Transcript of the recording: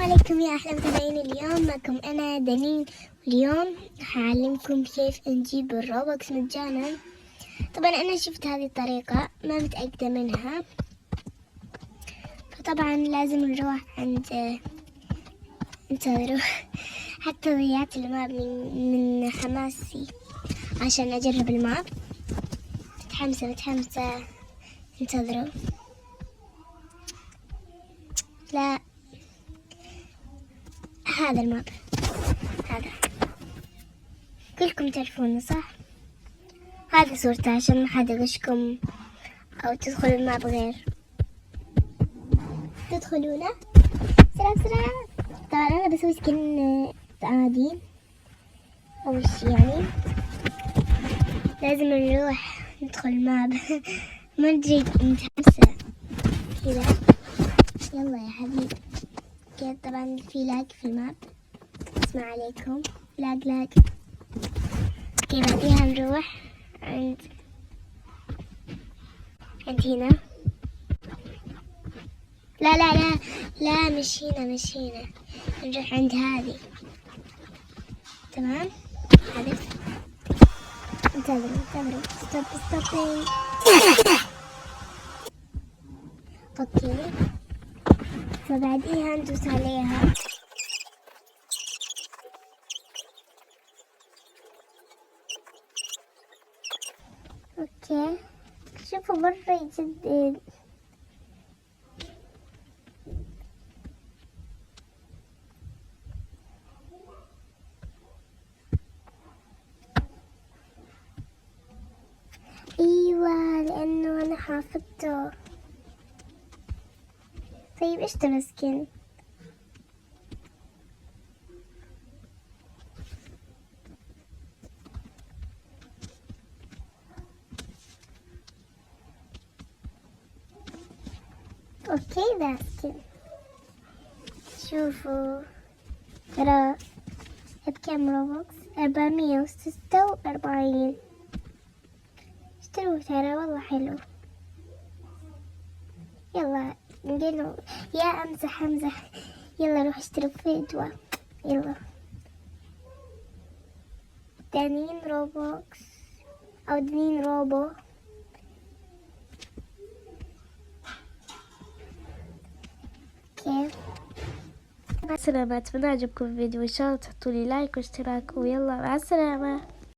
عليكم يا أحلى متابعين. اليوم معكم أنا دنين، واليوم هعلمكم كيف نجيب الروبوكس مجانا. طبعا أنا شفت هذه الطريقة ما متأكدة منها، فطبعا لازم نروح عند انتظروا حتى ضيعت الماب من حماسي عشان أجرب الماب. متحمسة انتظروا. لا، هذا الماب هذا كلكم تعرفونه صح؟ هذا صورته عشان ما حد يغشكم أو تدخلوا الماب غير تدخلونه. سلام. طبعا أنا بسوي سكن عادي. أول شي يعني لازم نروح ندخل الماب ما ندري متحمسة كذا. يلا يا حبيبي كذا. طبعا في لاج في الماب، اسمع عليكم لاج. اوكي بعديها نروح عند هنا. لا مش هنا نروح عند هذه. تمام هذا. انتظروا ستوب. اوكي فبعديها ندوس عليها. اوكي شوفوا برا يجدد. ايوه لانه انا حافظته. طيب اشتري سكين. اوكي ذا سكين. شوفوا ترى بكم روبوكس؟ 446. اشتروا ترى والله حلو. يلا نقول يا امزح. يلا روح اشتروا فدوة. يلا دنين روبوكس او دنين روبو. كيف السلامة. اتمنى عجبكم الفيديو، ان شاء الله تحطوا لي لايك واشتراك، ويلا مع السلامة.